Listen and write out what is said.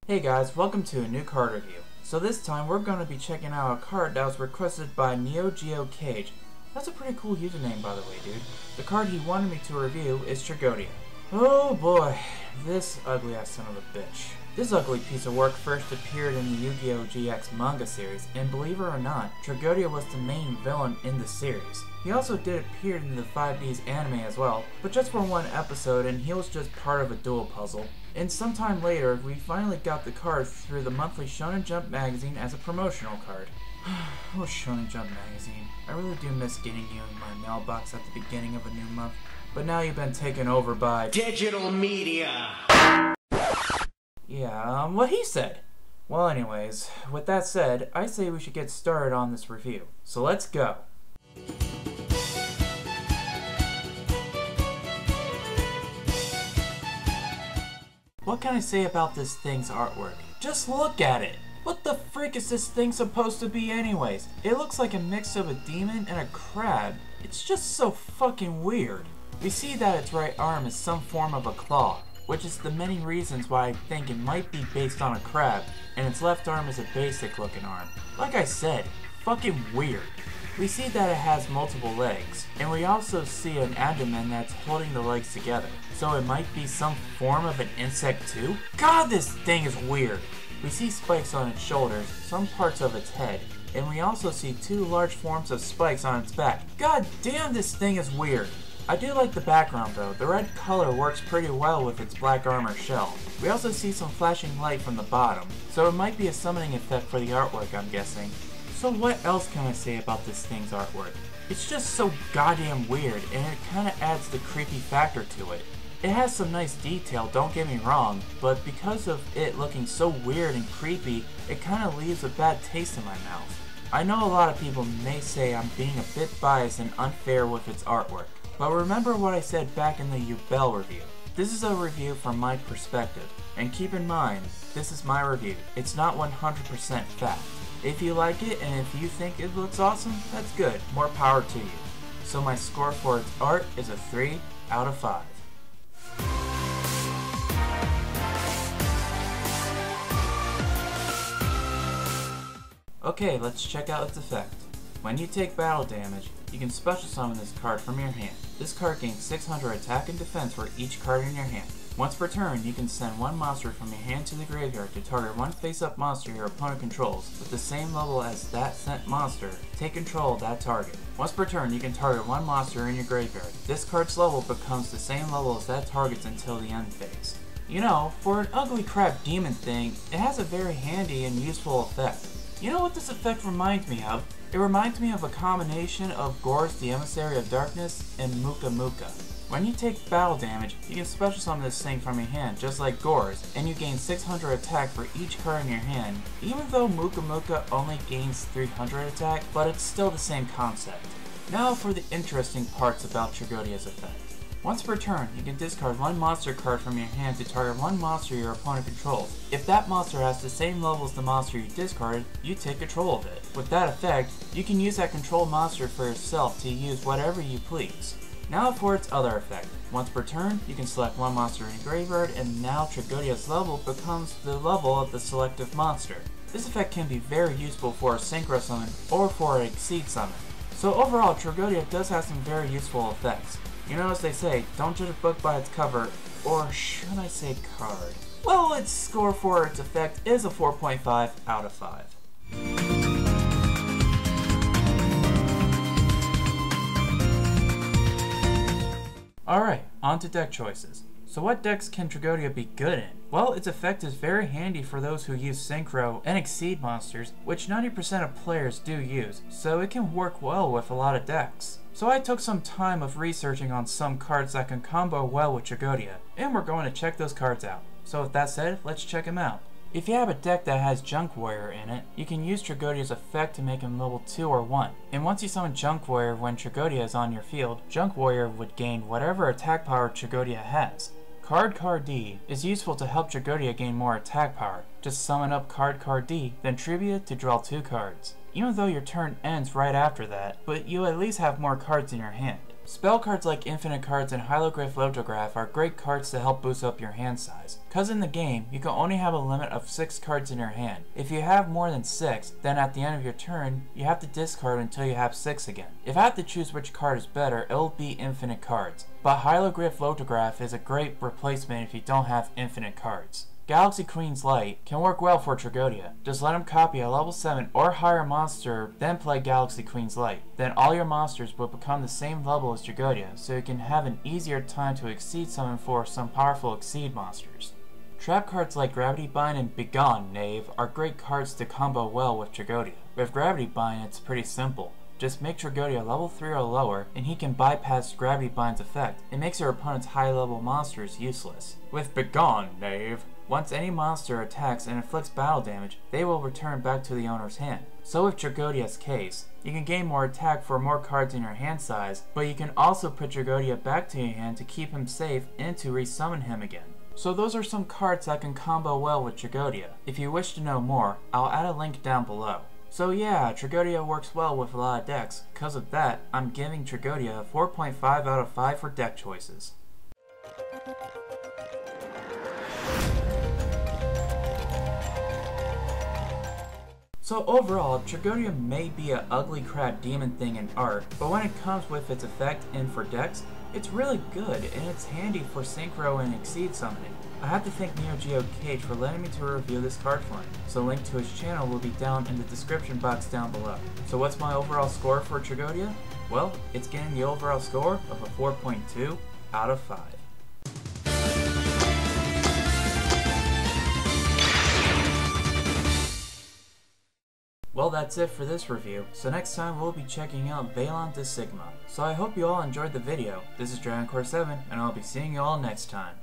Hey guys, welcome to a new card review. So this time we're going to be checking out a card that was requested by NeoGeoKage. That's a pretty cool username by the way, dude. The card he wanted me to review is Tragoedia. Oh boy, this ugly ass son of a bitch. This ugly piece of work first appeared in the Yu-Gi-Oh! GX manga series, and believe it or not, Tragoedia was the main villain in the series. He also did appear in the 5D's anime as well, but just for one episode, and he was just part of a duel puzzle. And sometime later, we finally got the card through the monthly Shonen Jump magazine as a promotional card. Oh, Shonen Jump magazine. I really do miss getting you in my mailbox at the beginning of a new month. But now you've been taken over by digital media! Yeah, what he said. Well anyways, with that said, I say we should get started on this review. So let's go. What can I say about this thing's artwork? Just look at it! What the frick is this thing supposed to be anyways? It looks like a mix of a demon and a crab. It's just so fucking weird. We see that its right arm is some form of a claw, which is the many reasons why I think it might be based on a crab, and its left arm is a basic looking arm. Like I said, fucking weird. We see that it has multiple legs, and we also see an abdomen that's holding the legs together, so it might be some form of an insect too? God, this thing is weird! We see spikes on its shoulders, some parts of its head, and we also see two large forms of spikes on its back. God damn, this thing is weird! I do like the background though. The red color works pretty well with its black armor shell. We also see some flashing light from the bottom, so it might be a summoning effect for the artwork, I'm guessing. So what else can I say about this thing's artwork? It's just so goddamn weird, and it kinda adds the creepy factor to it. It has some nice detail, don't get me wrong, but because of it looking so weird and creepy, it kinda leaves a bad taste in my mouth. I know a lot of people may say I'm being a bit biased and unfair with its artwork, but remember what I said back in the Duel review. This is a review from my perspective, and keep in mind, this is my review. It's not 100% fact. If you like it and if you think it looks awesome, that's good. More power to you. So my score for its art is a 3 out of 5. Okay, let's check out its effect. When you take battle damage, you can special summon this card from your hand. This card gains 600 attack and defense for each card in your hand. Once per turn, you can send one monster from your hand to the graveyard to target one face-up monster your opponent controls with the same level as that sent monster. Take control of that target. Once per turn, you can target one monster in your graveyard. This card's level becomes the same level as that target's until the end phase. You know, for an ugly crab demon thing, it has a very handy and useful effect. You know what this effect reminds me of? It reminds me of a combination of Gore's the Emissary of Darkness and Muka Muka. When you take battle damage, you can special summon this thing from your hand, just like Gore's, and you gain 600 attack for each card in your hand, even though Muka Muka only gains 300 attack, but it's still the same concept. Now for the interesting parts about Tragoedia's effect. Once per turn, you can discard one monster card from your hand to target one monster your opponent controls. If that monster has the same level as the monster you discarded, you take control of it. With that effect, you can use that controlled monster for yourself to use whatever you please. Now for its other effect. Once per turn, you can select one monster in your graveyard, and now Tragoedia's level becomes the level of the selective monster. This effect can be very useful for a synchro summon or for an exceed summon. So overall, Tragoedia does have some very useful effects. You know, as they say, don't judge a book by its cover, or should I say card? Well, its score for its effect is a 4.5 out of 5. Alright, on to deck choices. So what decks can Tragoedia be good in? Well, its effect is very handy for those who use Synchro and Exceed monsters, which 90% of players do use, so it can work well with a lot of decks. So I took some time of researching on some cards that can combo well with Tragoedia, and we're going to check those cards out. So with that said, let's check them out. If you have a deck that has Junk Warrior in it, you can use Tragoedia's effect to make him level 2 or 1. And once you summon Junk Warrior when Tragoedia is on your field, Junk Warrior would gain whatever attack power Tragoedia has. Card D is useful to help Tragoedia gain more attack power. Just summon up Card D, then Tribute to draw 2 cards. Even though your turn ends right after that, but you at least have more cards in your hand. Spell cards like Infinite Cards and Holograph Lithograph are great cards to help boost up your hand size. Cause in the game, you can only have a limit of 6 cards in your hand. If you have more than 6, then at the end of your turn, you have to discard until you have 6 again. If I have to choose which card is better, it'll be Infinite Cards. But Holograph Lithograph is a great replacement if you don't have infinite cards. Galaxy Queen's Light can work well for Tragoedia. Just let him copy a level 7 or higher monster, then play Galaxy Queen's Light. Then all your monsters will become the same level as Tragoedia, so you can have an easier time to exceed summon for some powerful exceed monsters. Trap cards like Gravity Bind and Begone, Knave are great cards to combo well with Tragoedia. With Gravity Bind, it's pretty simple. Just make Tragoedia level 3 or lower, and he can bypass Gravity Bind's effect. It makes your opponent's high level monsters useless. With Begone, Knave, once any monster attacks and inflicts battle damage, they will return back to the owner's hand. So with Tragoedia's case, you can gain more attack for more cards in your hand size, but you can also put Tragoedia back to your hand to keep him safe and to resummon him again. So those are some cards that can combo well with Tragoedia. If you wish to know more, I'll add a link down below. So yeah, Tragoedia works well with a lot of decks. Because of that, I'm giving Tragoedia a 4.5 out of 5 for deck choices. So overall, Tragoedia may be an ugly crap demon thing in art, but when it comes with its effect and for decks, it's really good and it's handy for synchro and exceed summoning. I have to thank NeoGeoKage for letting me to review this card for him, so a link to his channel will be down in the description box down below. So what's my overall score for Tragoedia? Well, it's getting the overall score of a 4.2 out of 5. Well, that's it for this review, so next time we'll be checking out Valon de Sigma. So I hope you all enjoyed the video. This is Dragon Core 7, and I'll be seeing you all next time.